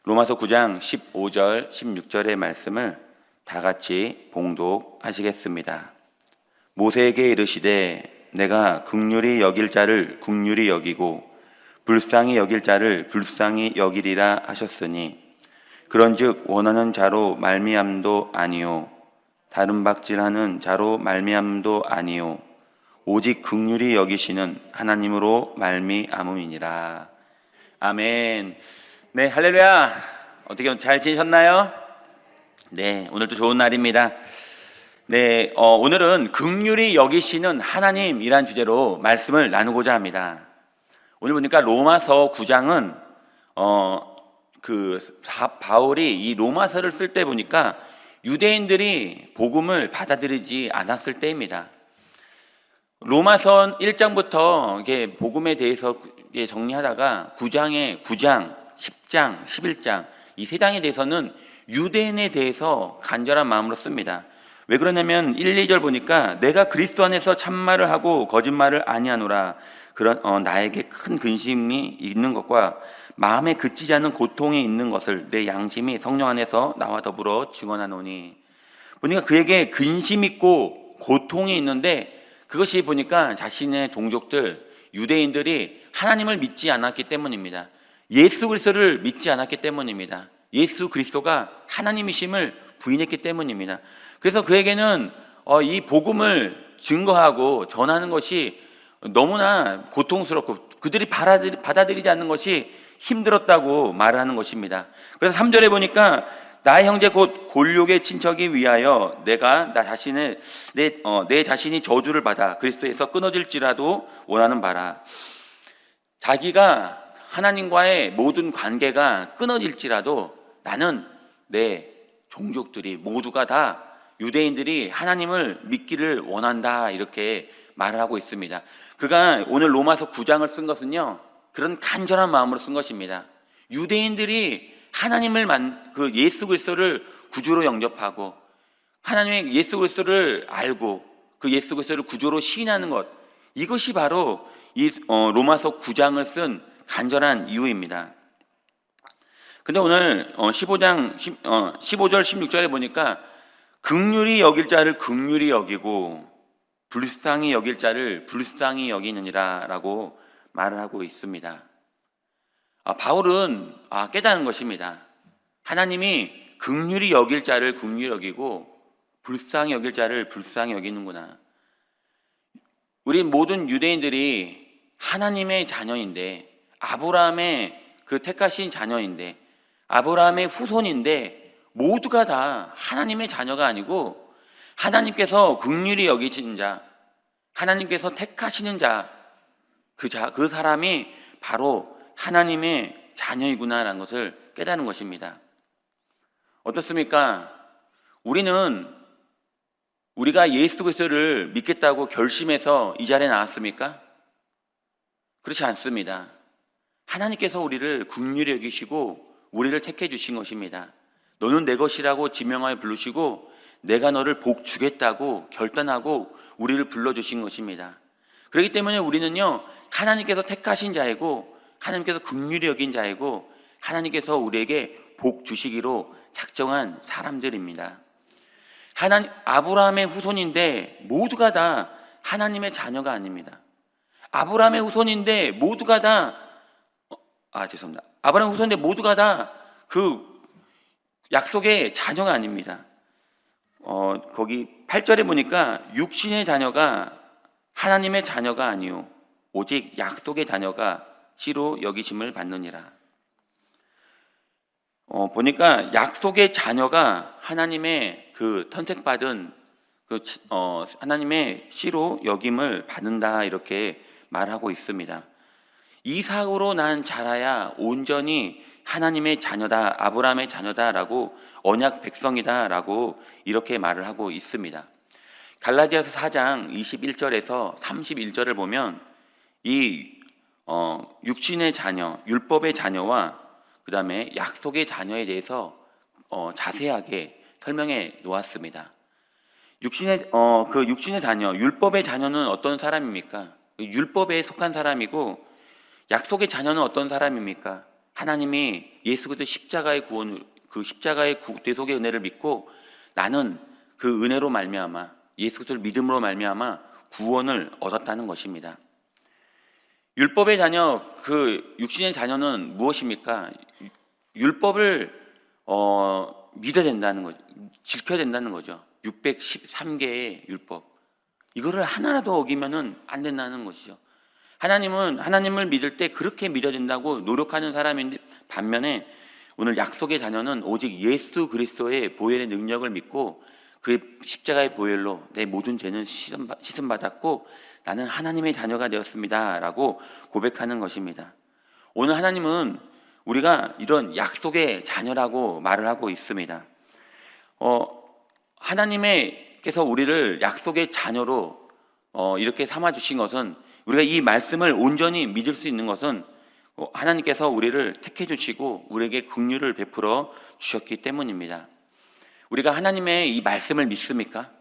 로마서 9장 15절, 16절의 말씀을 다 같이 봉독하시겠습니다. 모세에게 이르시되 내가 긍휼히 여길 자를 긍휼히 여기고 불쌍히 여길 자를 불쌍히 여기리라 하셨으니 그런즉 원하는 자로 말미암도 아니요 다른 박질하는 자로 말미암도 아니요 오직 긍휼히 여기시는 하나님으로 말미암음이니라. 아멘. 네, 할렐루야. 어떻게 잘 지내셨나요? 네, 오늘도 좋은 날입니다. 네, 오늘은 긍휼히 여기시는 하나님이란 주제로 말씀을 나누고자 합니다. 오늘 보니까 로마서 9장은 바울이 이 로마서를 쓸 때 보니까 유대인들이 복음을 받아들이지 않았을 때입니다. 로마서 1장부터 이게 복음에 대해서 정리하다가 9장, 10장, 11장 이 세 장에 대해서는 유대인에 대해서 간절한 마음으로 씁니다. 왜 그러냐면 1, 2절 보니까 내가 그리스도 안에서 참말을 하고 거짓말을 아니하노라. 그런 나에게 큰 근심이 있는 것과 마음에 그치지 않는 고통이 있는 것을 내 양심이 성령 안에서 나와 더불어 증언하노니. 보니까 그에게 근심 있고 고통이 있는데 그것이 보니까 자신의 동족들 유대인들이 하나님을 믿지 않았기 때문입니다. 예수 그리스도를 믿지 않았기 때문입니다. 예수 그리스도가 하나님이심을 부인했기 때문입니다. 그래서 그에게는 이 복음을 증거하고 전하는 것이 너무나 고통스럽고 그들이 받아들이지 않는 것이 힘들었다고 말을 하는 것입니다. 그래서 3절에 보니까 나의 형제 곧 골욕의 친척이 위하여 내가 내 자신이 저주를 받아 그리스도에서 끊어질지라도 원하는 바라. 자기가 하나님과의 모든 관계가 끊어질지라도 나는 내 종족들이 모두가 다 유대인들이 하나님을 믿기를 원한다 이렇게 말을 하고 있습니다. 그가 오늘 로마서 9장을 쓴 것은요 그런 간절한 마음으로 쓴 것입니다. 유대인들이 하나님을 그 예수 그리스도를 구주로 영접하고 하나님의 예수 그리스도를 알고 그 예수 그리스도를 구주로 시인하는 것, 이것이 바로 이 로마서 9장을 쓴 간절한 이유입니다. 근데 오늘 15절 16절에 보니까 긍휼히 여길 자를 긍휼히 여기고 불쌍히 여길 자를 불쌍히 여기느니라 라고 말을 하고 있습니다. 바울은 깨닫는 것입니다. 하나님이 긍휼히 여길 자를 긍휼히 여기고 불쌍히 여길 자를 불쌍히 여기는구나. 우리 모든 유대인들이 하나님의 자녀인데 아브라함의 그 택하신 자녀인데 아브라함의 후손인데 모두가 다 하나님의 자녀가 아니고 하나님께서 긍휼히 여기시는 자, 하나님께서 택하시는 자, 그 사람이 바로 하나님의 자녀이구나라는 것을 깨닫는 것입니다. 어떻습니까? 우리가 예수 그리스도를 믿겠다고 결심해서 이 자리에 나왔습니까? 그렇지 않습니다. 하나님께서 우리를 긍휼히 여기시고 우리를 택해 주신 것입니다. 너는 내 것이라고 지명하여 부르시고 내가 너를 복 주겠다고 결단하고 우리를 불러주신 것입니다. 그렇기 때문에 우리는요 하나님께서 택하신 자이고 하나님께서 긍휼히 여긴 자이고 하나님께서 우리에게 복 주시기로 작정한 사람들입니다. 아브라함의 후손인데 모두가 다 하나님의 자녀가 아닙니다. 아브라함의 후손인데 모두가 다 아브라함 후손인데 모두가 다 그 약속의 자녀가 아닙니다. 거기 8절에 보니까 육신의 자녀가 하나님의 자녀가 아니요 오직 약속의 자녀가 씨로 여기심을 받느니라. 보니까 약속의 자녀가 하나님의 그 선택받은 하나님의 씨로 여김을 받는다 이렇게 말하고 있습니다. 이삭으로 난 자라야 온전히 하나님의 자녀다, 아브라함의 자녀다라고 언약 백성이다라고 이렇게 말을 하고 있습니다. 갈라디아서 4장 21절에서 31절을 보면 이 육신의 자녀, 율법의 자녀와 그 다음에 약속의 자녀에 대해서 자세하게 설명해 놓았습니다. 육신의 자녀, 율법의 자녀는 어떤 사람입니까? 율법에 속한 사람이고 약속의 자녀는 어떤 사람입니까? 하나님이 예수 그리스도 십자가의 구원, 그 십자가의 대속의 은혜를 믿고 나는 그 은혜로 말미암아 예수 그리스도를 믿음으로 말미암아 구원을 얻었다는 것입니다. 율법의 자녀, 그 육신의 자녀는 무엇입니까? 율법을 믿어야 된다는 거죠. 지켜야 된다는 거죠. 613개의 율법. 이거를 하나라도 어기면은 안 된다는 것이죠. 하나님은 하나님을 믿을 때 그렇게 믿어야 된다고 노력하는 사람인데, 반면에 오늘 약속의 자녀는 오직 예수 그리스도의 보혈의 능력을 믿고 그 십자가의 보혈로 내 모든 죄는 씻음받았고 나는 하나님의 자녀가 되었습니다 라고 고백하는 것입니다. 오늘 하나님은 우리가 이런 약속의 자녀라고 말을 하고 있습니다. 하나님께서 우리를 약속의 자녀로 이렇게 삼아주신 것은, 우리가 이 말씀을 온전히 믿을 수 있는 것은 하나님께서 우리를 택해 주시고 우리에게 긍휼을 베풀어 주셨기 때문입니다. 우리가 하나님의 이 말씀을 믿습니까?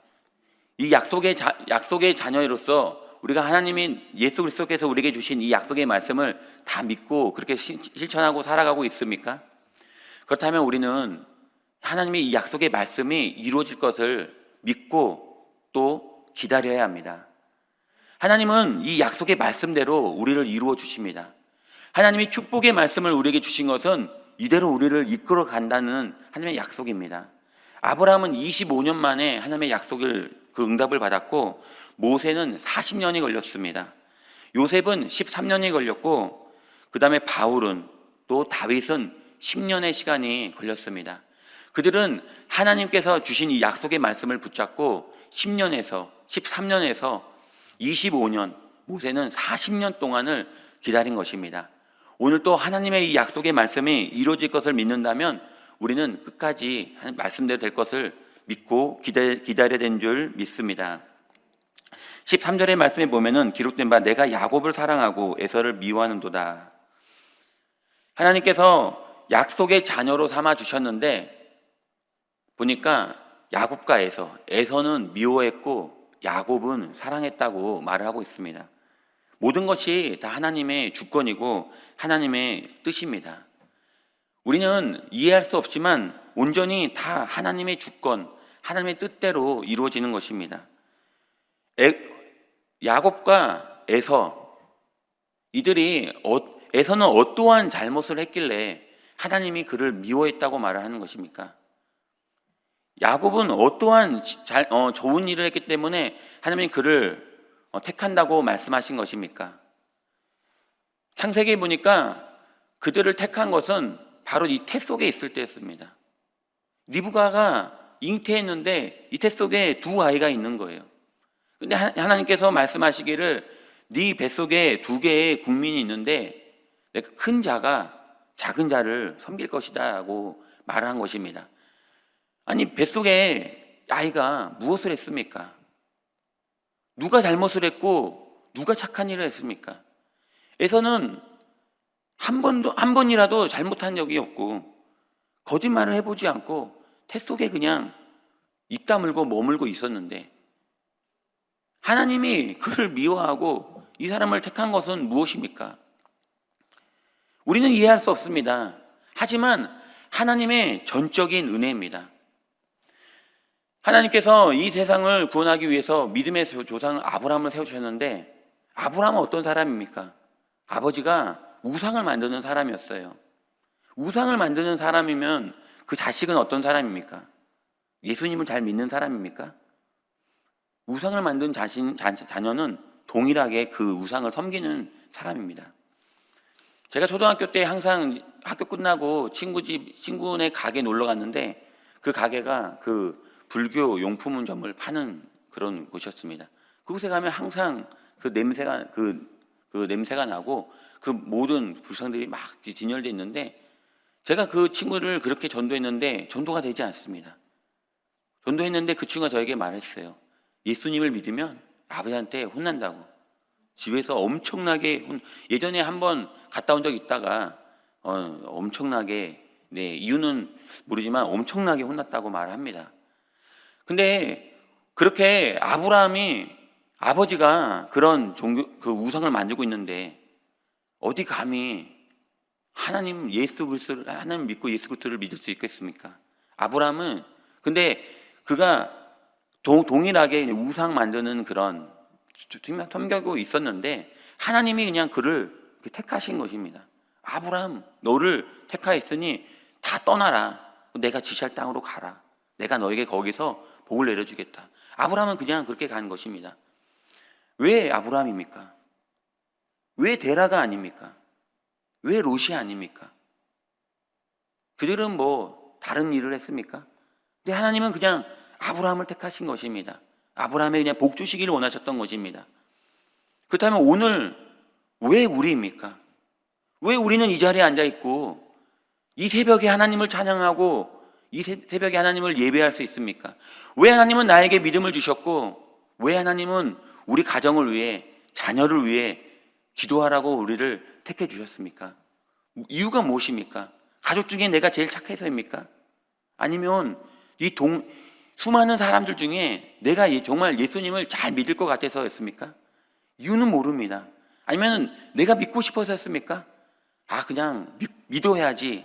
이 약속의 자녀로서 우리가 하나님이 예수 그리스도께서 우리에게 주신 이 약속의 말씀을 다 믿고 그렇게 실천하고 살아가고 있습니까? 그렇다면 우리는 하나님의 이 약속의 말씀이 이루어질 것을 믿고 또 기다려야 합니다. 하나님은 이 약속의 말씀대로 우리를 이루어 주십니다. 하나님이 축복의 말씀을 우리에게 주신 것은 이대로 우리를 이끌어 간다는 하나님의 약속입니다. 아브라함은 25년 만에 하나님의 약속을 그 응답을 받았고, 모세는 40년이 걸렸습니다. 요셉은 13년이 걸렸고, 그 다음에 바울은, 또 다윗은 10년의 시간이 걸렸습니다. 그들은 하나님께서 주신 이 약속의 말씀을 붙잡고 10년에서 13년에서 25년, 모세는 40년 동안을 기다린 것입니다. 오늘 또 하나님의 이 약속의 말씀이 이루어질 것을 믿는다면 우리는 끝까지 말씀대로 될 것을 믿고 기다려야 되는 줄 믿습니다. 13절의 말씀에 보면은 기록된 바 내가 야곱을 사랑하고 에서를 미워하는도다. 하나님께서 약속의 자녀로 삼아 주셨는데 보니까 야곱과 에서는 미워했고 야곱은 사랑했다고 말을 하고 있습니다. 모든 것이 다 하나님의 주권이고 하나님의 뜻입니다. 우리는 이해할 수 없지만 온전히 다 하나님의 주권, 하나님의 뜻대로 이루어지는 것입니다. 야곱과 에서, 이들이 에서는 어떠한 잘못을 했길래 하나님이 그를 미워했다고 말을 하는 것입니까? 야곱은 어떠한 좋은 일을 했기 때문에 하나님이 그를 택한다고 말씀하신 것입니까? 창세기에 보니까 그들을 택한 것은 바로 이 태 속에 있을 때였습니다. 리브가가 잉태했는데 이 태 속에 두 아이가 있는 거예요. 근데 하나님께서 말씀하시기를 네 뱃속에 두 개의 국민이 있는데 내가 큰 자가 작은 자를 섬길 것이다 라고 말을 한 것입니다. 아니, 뱃속에 아이가 무엇을 했습니까? 누가 잘못을 했고 누가 착한 일을 했습니까? 에서는 한 번이라도 잘못한 적이 없고 거짓말을 해보지 않고 태 속에 그냥 입 다물고 머물고 있었는데 하나님이 그를 미워하고 이 사람을 택한 것은 무엇입니까? 우리는 이해할 수 없습니다. 하지만 하나님의 전적인 은혜입니다. 하나님께서 이 세상을 구원하기 위해서 믿음의 조상 아브라함을 세우셨는데 아브라함은 어떤 사람입니까? 아버지가 우상을 만드는 사람이었어요. 우상을 만드는 사람이면 그 자식은 어떤 사람입니까? 예수님을 잘 믿는 사람입니까? 우상을 만든 자녀는 동일하게 그 우상을 섬기는 사람입니다. 제가 초등학교 때 항상 학교 끝나고 친구네 가게 놀러 갔는데 그 가게가 그 불교 용품점을 파는 그런 곳이었습니다. 그곳에 가면 항상 그 냄새가 나고 그 모든 불상들이 막 진열되어 있는데 제가 그 친구를 그렇게 전도했는데 전도가 되지 않습니다. 전도했는데 그 친구가 저에게 말했어요. 예수님을 믿으면 아버지한테 혼난다고. 집에서 엄청나게 예전에 한번 갔다 온 적이 있다가 엄청나게, 이유는 모르지만 엄청나게 혼났다고 말합니다. 근데 그렇게 아브라함이 아버지가 그런 그 우상을 만들고 있는데 어디 감히 하나님 예수 그리스도를 하나님 믿고 예수 그리스도를 믿을 수 있겠습니까? 아브라함은 근데 그가 동일하게 우상 만드는 그런 섬기고 있었는데 하나님이 그냥 그를 택하신 것입니다. 아브라함 너를 택하였으니 다 떠나라. 내가 지시할 땅으로 가라. 내가 너에게 거기서 복을 내려주겠다. 아브라함은 그냥 그렇게 간 것입니다. 왜 아브라함입니까? 왜 데라가 아닙니까? 왜 롯이 아닙니까? 그들은 뭐 다른 일을 했습니까? 근데 하나님은 그냥 아브라함을 택하신 것입니다. 아브라함에 그냥 복 주시기를 원하셨던 것입니다. 그렇다면 오늘 왜 우리입니까? 왜 우리는 이 자리에 앉아 있고 이 새벽에 하나님을 찬양하고 이 새벽에 하나님을 예배할 수 있습니까? 왜 하나님은 나에게 믿음을 주셨고 왜 하나님은 우리 가정을 위해 자녀를 위해 기도하라고 우리를 택해 주셨습니까? 이유가 무엇입니까? 가족 중에 내가 제일 착해서입니까? 아니면 수많은 사람들 중에 내가 정말 예수님을 잘 믿을 것 같아서였습니까? 이유는 모릅니다. 아니면 내가 믿고 싶어서였습니까? 그냥 믿어야지.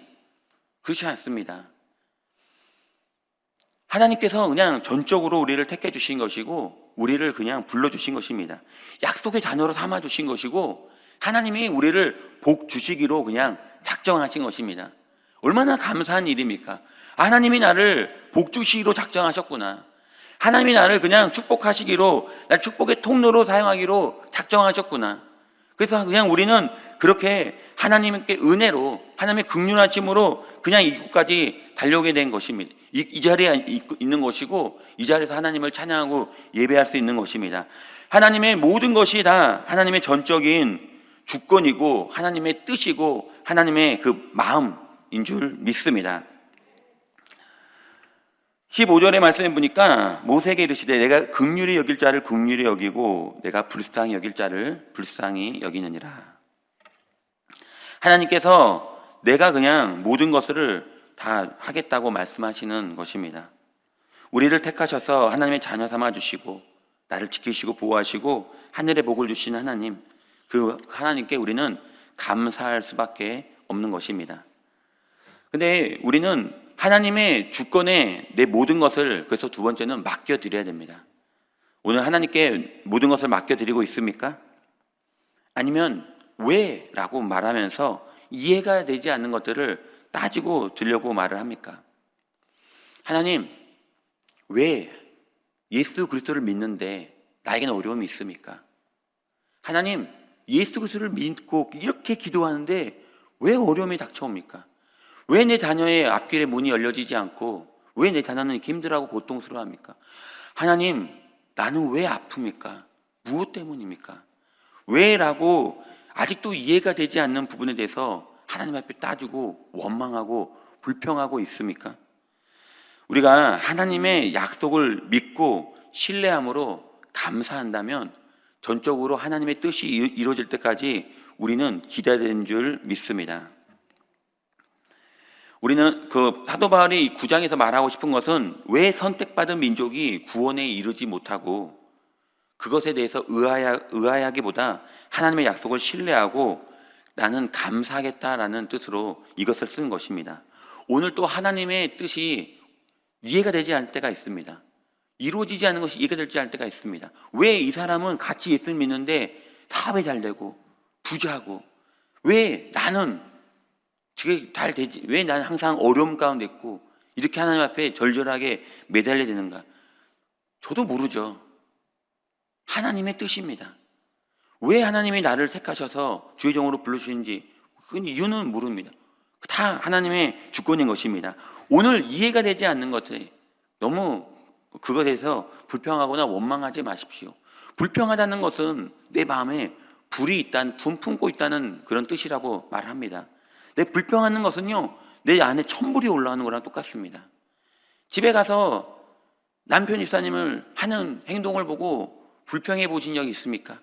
그렇지 않습니다. 하나님께서 그냥 전적으로 우리를 택해 주신 것이고 우리를 그냥 불러주신 것입니다. 약속의 자녀로 삼아 주신 것이고 하나님이 우리를 복 주시기로 그냥 작정하신 것입니다. 얼마나 감사한 일입니까? 하나님이 나를 복 주시기로 작정하셨구나. 하나님이 나를 그냥 축복하시기로, 날 축복의 통로로 사용하기로 작정하셨구나. 그래서 그냥 우리는 그렇게 하나님께 은혜로, 하나님의 긍휼하심으로 그냥 이곳까지 달려오게 된 것입니다. 이 자리에 있는 것이고 이 자리에서 하나님을 찬양하고 예배할 수 있는 것입니다. 하나님의 모든 것이 다 하나님의 전적인 주권이고 하나님의 뜻이고 하나님의 그 마음인 줄 믿습니다. 15절의 말씀에 보니까 모세에게 이르시되 내가 긍휼히 여길 자를 긍휼히 여기고 내가 불쌍히 여길 자를 불쌍히 여기느니라. 하나님께서 내가 그냥 모든 것을 다 하겠다고 말씀하시는 것입니다. 우리를 택하셔서 하나님의 자녀 삼아 주시고 나를 지키시고 보호하시고 하늘의 복을 주신 하나님, 그 하나님께 우리는 감사할 수밖에 없는 것입니다. 근데 우리는 하나님의 주권에 내 모든 것을, 그래서 두 번째는 맡겨드려야 됩니다. 오늘 하나님께 모든 것을 맡겨드리고 있습니까? 아니면 왜? 라고 말하면서 이해가 되지 않는 것들을 따지고 들려고 말을 합니까? 하나님, 왜 예수 그리스도를 믿는데 나에게는 어려움이 있습니까? 하나님, 예수 그리스도를 믿고 이렇게 기도하는데 왜 어려움이 닥쳐옵니까? 왜 내 자녀의 앞길에 문이 열려지지 않고 왜 내 자녀는 이렇게 힘들어하고 고통스러워합니까? 하나님, 나는 왜 아픕니까? 무엇 때문입니까? 왜? 라고 아직도 이해가 되지 않는 부분에 대해서 하나님 앞에 따지고 원망하고 불평하고 있습니까? 우리가 하나님의 약속을 믿고 신뢰함으로 감사한다면 전적으로 하나님의 뜻이 이루어질 때까지 우리는 기다리는 줄 믿습니다. 우리는 그 사도 바울이 이 9장에서 말하고 싶은 것은 왜 선택받은 민족이 구원에 이르지 못하고 그것에 대해서 의아해하기보다 하나님의 약속을 신뢰하고 나는 감사하겠다라는 뜻으로 이것을 쓴 것입니다. 오늘 또 하나님의 뜻이 이해가 되지 않을 때가 있습니다. 이루어지지 않는 것이 이해가 되지 않을 때가 있습니다. 왜 이 사람은 같이 예수를 믿는데 사업이 잘 되고 부자고 왜 나는 그게 잘 되지? 왜 나는 항상 어려움 가운데 있고 이렇게 하나님 앞에 절절하게 매달려야 되는가? 저도 모르죠. 하나님의 뜻입니다. 왜 하나님이 나를 택하셔서 주의 종으로 불러주시는지 그 이유는 모릅니다. 다 하나님의 주권인 것입니다. 오늘 이해가 되지 않는 것에 너무 그것에 대해서 불평하거나 원망하지 마십시오. 불평하다는 것은 내 마음에 불이 있다는, 분 품고 있다는 그런 뜻이라고 말합니다. 내 불평하는 것은요, 내 안에 천불이 올라오는 거랑 똑같습니다. 집에 가서 남편 집사님을 하는 행동을 보고 불평해 보신 적이 있습니까?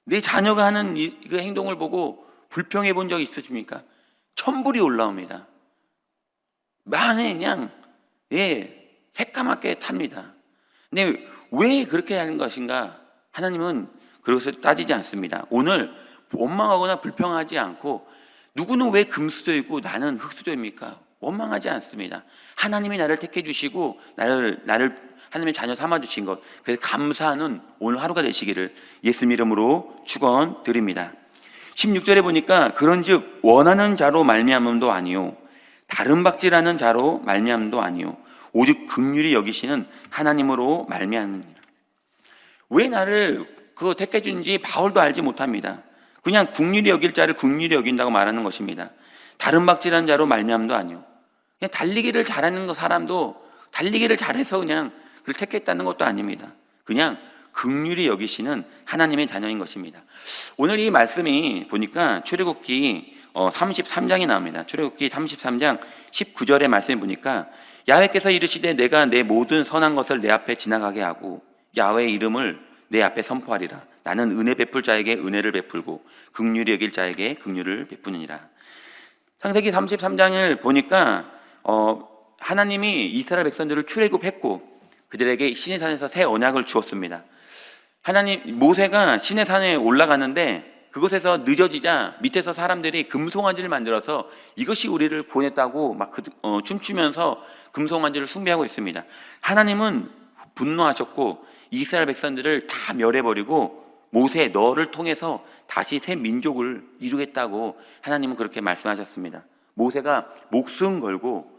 내 자녀가 하는 그 행동을 보고 불평해 본 적이 있으십니까? 천불이 올라옵니다. 안에 그냥 새까맣게 탑니다. 근데 왜 그렇게 하는 것인가? 하나님은 그것을 따지지 않습니다. 오늘 원망하거나 불평하지 않고 누구는 왜 금수저이고 나는 흙수저입니까? 원망하지 않습니다. 하나님이 나를 택해 주시고 나를 하나님의 자녀 삼아 주신 것, 그래서 감사하는 오늘 하루가 되시기를 예수님 이름으로 축원드립니다. 16절에 보니까 그런즉 원하는 자로 말미암음도 아니요 다른 박질하는 자로 말미암음도 아니요 오직 긍휼히 여기시는 하나님으로 말미암느니라. 왜 나를 택해 준지 바울도 알지 못합니다. 그냥 긍휼히 여길 자를 긍휼히 여긴다고 말하는 것입니다. 다른 박질하는 자로 말미암음도 아니요, 그냥 달리기를 잘하는 사람도 달리기를 잘해서 그냥 그를 택했다는 것도 아닙니다. 그냥 긍휼히 여기시는 하나님의 자녀인 것입니다. 오늘 이 말씀이 보니까 출애굽기 33장이 나옵니다. 출애굽기 33장 19절의 말씀을 보니까 야훼께서 이르시되 내가 내 모든 선한 것을 내 앞에 지나가게 하고 야훼의 이름을 내 앞에 선포하리라. 나는 은혜 베풀 자에게 은혜를 베풀고 긍휼히 여길 자에게 긍휼을 베푸느니라. 창세기 33장을 보니까 하나님이 이스라엘 백성들을 출애굽했고 그들에게 시내산에서 새 언약을 주었습니다. 모세가 시내산에 올라가는데 그곳에서 늦어지자 밑에서 사람들이 금송아지를 만들어서 이것이 우리를 구원했다고 막 춤추면서 금송아지를 숭배하고 있습니다. 하나님은 분노하셨고 이스라엘 백성들을 다 멸해버리고 모세 너를 통해서 다시 새 민족을 이루겠다고 하나님은 그렇게 말씀하셨습니다. 모세가 목숨 걸고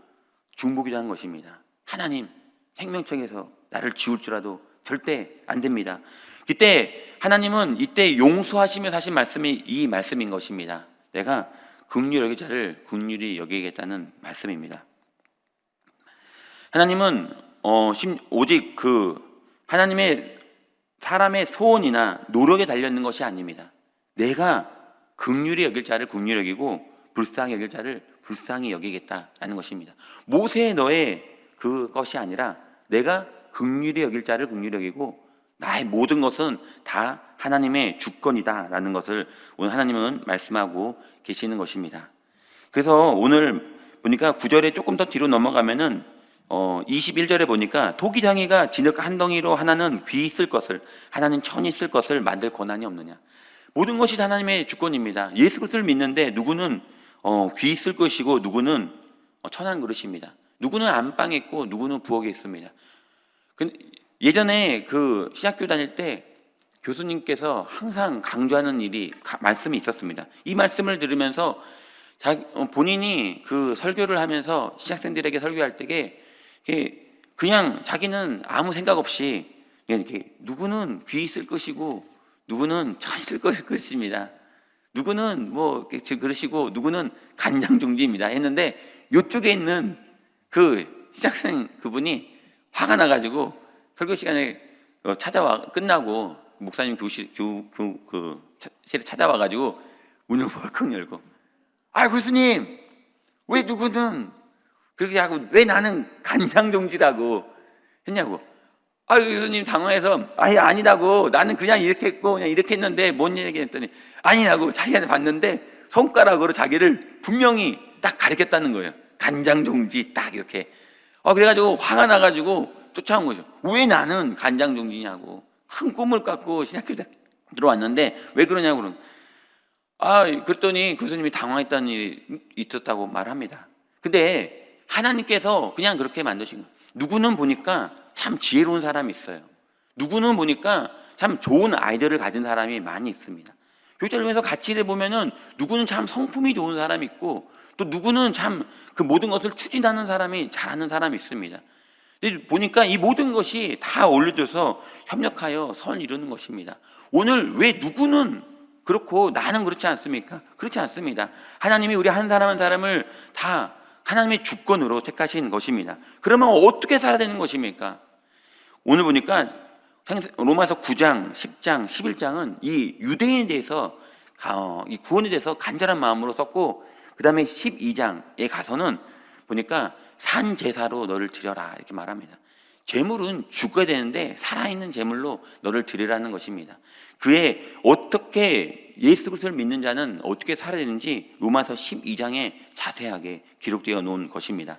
중보기도한 것입니다. 하나님, 생명청에서 나를 지울지라도 절대 안 됩니다. 그때 하나님은 이때 용서하시면서 하신 말씀이 이 말씀인 것입니다. 내가 긍휼히 여길 자를 긍휼히 여기겠다는 말씀입니다. 하나님은 오직 하나님의 사람의 소원이나 노력에 달려있는 것이 아닙니다. 내가 긍휼히 여길 자를 긍휼히 여기고 불쌍히 여길 자를 불쌍히 여기겠다라는 것입니다. 모세의 너의 그것이 아니라 내가 긍휼히 여길 자를 긍휼히 여기고 나의 모든 것은 다 하나님의 주권이다라는 것을 오늘 하나님은 말씀하고 계시는 것입니다. 그래서 오늘 보니까 9절에 조금 더 뒤로 넘어가면은 21절에 보니까 토기장이가 진흙 한 덩이로 하나는 귀 있을 것을 하나는 천이 있을 것을 만들 권한이 없느냐. 모든 것이 하나님의 주권입니다. 예수 그리스도를 믿는데 누구는 귀 있을 것이고 누구는 천한 그릇입니다. 누구는 안방에 있고 누구는 부엌에 있습니다. 예전에 신학교 다닐 때 교수님께서 항상 강조하는 말씀이 있었습니다. 이 말씀을 들으면서 본인이 설교를 하면서 신학생들에게 설교할 때에 그냥 자기는 아무 생각 없이 이렇게 누구는 귀 있을 것이고 누구는 천 있을 것입니다. 누구는 그러시고 누구는 간장종지입니다 했는데 이쪽에 있는 신학생 그분이 화가 나가지고 설교 시간에 끝나고 목사님 교실에 찾아와가지고 문을 벌컥 열고 교수님 왜 누구는 그렇게 하고 왜 나는 간장종지라고 했냐고. 교수님 당황해서 아니라고 나는 그냥 이렇게 했고 그냥 이렇게 했는데 뭔 얘기 했더니 아니라고 자기한테 봤는데 손가락으로 자기를 분명히 딱 가리켰다는 거예요. 간장종지 딱 이렇게. 그래가지고 화가 나가지고 쫓아온 거죠. 왜 나는 간장종지냐고. 큰 꿈을 깎고 신학교에 들어왔는데 왜 그러냐고. 그랬더니 교수님이 당황했다는 일이 있었다고 말합니다. 근데 하나님께서 그냥 그렇게 만드신 거예요. 누구는 보니까 참 지혜로운 사람이 있어요. 누구는 보니까 참 좋은 아이디어를 가진 사람이 많이 있습니다. 교육자를 통해서 같이 일해보면은 누구는 참 성품이 좋은 사람이 있고 또 누구는 참 그 모든 것을 추진하는 사람이 잘하는 사람이 있습니다. 근데 보니까 이 모든 것이 다 어울려져서 협력하여 선을 이루는 것입니다. 오늘 왜 누구는 그렇고 나는 그렇지 않습니까? 그렇지 않습니다. 하나님이 우리 한 사람 한 사람을 다 하나님의 주권으로 택하신 것입니다. 그러면 어떻게 살아야 되는 것입니까? 오늘 보니까 로마서 9장, 10장, 11장은 이 유대인에 대해서 이 구원에 대해서 간절한 마음으로 썼고 그 다음에 12장에 가서는 보니까 산 제사로 너를 드려라 이렇게 말합니다. 제물은 죽어야 되는데 살아있는 제물로 너를 드리라는 것입니다. 그의 어떻게 예수 그리스도를 믿는 자는 어떻게 살아야 되는지 로마서 12장에 자세하게 기록되어 놓은 것입니다.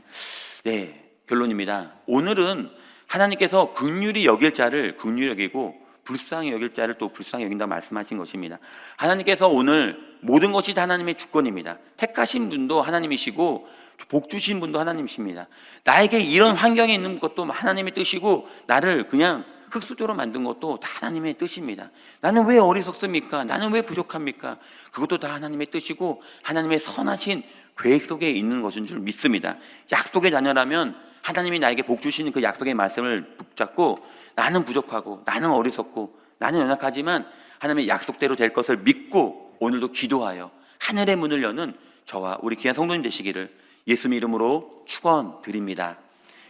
네, 결론입니다. 오늘은 하나님께서 긍휼히 여길 자를 긍휼히 여기고 불쌍히 여길 자를 또 불쌍히 여긴다고 말씀하신 것입니다. 하나님께서 오늘 모든 것이 다 하나님의 주권입니다. 택하신 분도 하나님이시고 복 주신 분도 하나님이십니다. 나에게 이런 환경에 있는 것도 하나님의 뜻이고 나를 그냥 흙수저로 만든 것도 다 하나님의 뜻입니다. 나는 왜 어리석습니까? 나는 왜 부족합니까? 그것도 다 하나님의 뜻이고 하나님의 선하신 계획 속에 있는 것인 줄 믿습니다. 약속의 자녀라면 하나님이 나에게 복 주시는 그 약속의 말씀을 붙잡고 나는 부족하고 나는 어리석고 나는 연약하지만 하나님의 약속대로 될 것을 믿고 오늘도 기도하여 하늘의 문을 여는 저와 우리 귀한 성도님 되시기를 예수님 이름으로 축원드립니다.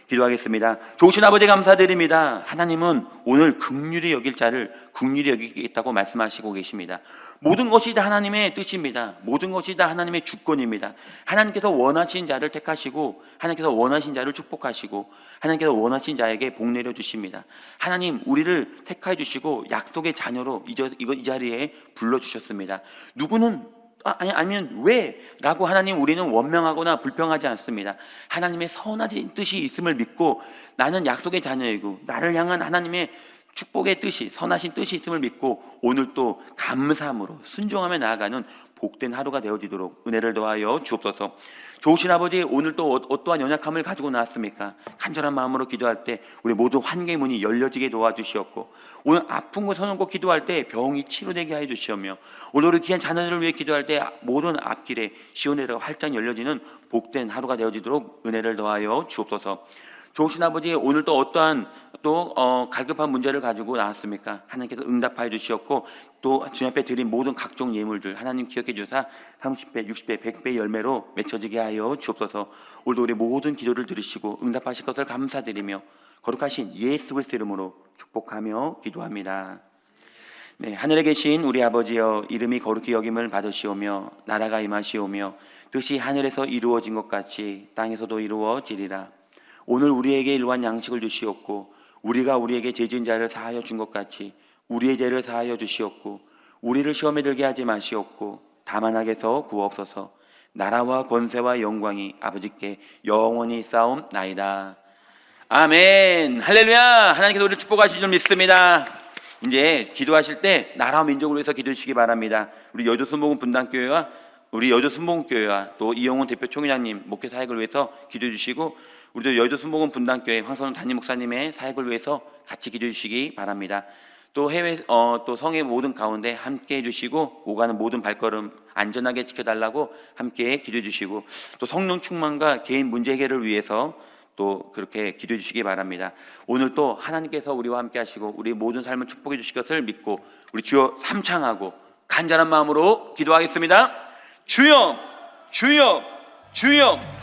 기도하겠습니다. 좋으신 아버지 감사드립니다. 하나님은 오늘 긍휼히 여길 자를 긍휼히 여기겠다고 말씀하시고 계십니다. 모든 것이 다 하나님의 뜻입니다. 모든 것이 다 하나님의 주권입니다. 하나님께서 원하신 자를 택하시고 하나님께서 원하신 자를 축복하시고 하나님께서 원하신 자에게 복 내려주십니다. 하나님 우리를 택하여 주시고 약속의 자녀로 이 자리에 불러주셨습니다. 누구는 아니면 왜? 라고 하나님 우리는 원명하거나 불평하지 않습니다. 하나님의 선하신 뜻이 있음을 믿고 나는 약속의 자녀이고 나를 향한 하나님의 축복의 뜻이 선하신 뜻이 있음을 믿고 오늘 또 감사함으로 순종하며 나아가는 복된 하루가 되어지도록 은혜를 더하여 주옵소서. 좋으신 아버지 오늘 또 어떠한 연약함을 가지고 나왔습니까? 간절한 마음으로 기도할 때 우리 모두 환경의 문이 열려지게 도와주시옵고 오늘 아픈 곳 서는 곳 기도할 때 병이 치료되게 하여 주시오며 오늘 우리 귀한 자녀들을 위해 기도할 때 모든 앞길에 시온의 활짝 열려지는 복된 하루가 되어지도록 은혜를 더하여 주옵소서. 좋으신 아버지 오늘 또 어떠한 갈급한 문제를 가지고 나왔습니까? 하나님께서 응답하여 주시었고 또 주님 앞에 드린 모든 각종 예물들 하나님 기억해 주사 30배, 60배, 100배 열매로 맺혀지게 하여 주옵소서. 오늘도 우리 모든 기도를 들으시고 응답하실 것을 감사드리며 거룩하신 예수 그리스도 이름으로 축복하며 기도합니다. 네, 하늘에 계신 우리 아버지여 이름이 거룩히 여김을 받으시오며 나라가 임하시오며 뜻이 하늘에서 이루어진 것 같이 땅에서도 이루어지리라. 오늘 우리에게 일용할 양식을 주시옵고 우리가 우리에게 죄 지은 자를 사하여 준 것 같이 우리의 죄를 사하여 주시옵고 우리를 시험에 들게 하지 마시옵고 다만 악에서 구하옵소서. 나라와 권세와 영광이 아버지께 영원히 쌓옵나이다. 아멘. 할렐루야. 하나님께서 우리를 축복하실 줄 믿습니다. 이제 기도하실 때 나라와 민족을 위해서 기도해 주시기 바랍니다. 우리 여주순복음 분당교회와 우리 여주순복음교회와 또 이영훈 대표 총회장님 목회 사역을 위해서 기도해 주시고 우리도 여주순복음 분당교회 황선훈 담임 목사님의 사역을 위해서 같이 기도해 주시기 바랍니다. 또 해외 또 성의 모든 가운데 함께 해주시고 오가는 모든 발걸음 안전하게 지켜달라고 함께 기도해 주시고 또 성령 충만과 개인 문제 해결을 위해서 또 그렇게 기도해 주시기 바랍니다. 오늘 또 하나님께서 우리와 함께 하시고 우리 모든 삶을 축복해 주실 것을 믿고 우리 주여 삼창하고 간절한 마음으로 기도하겠습니다. 주여 주여 주여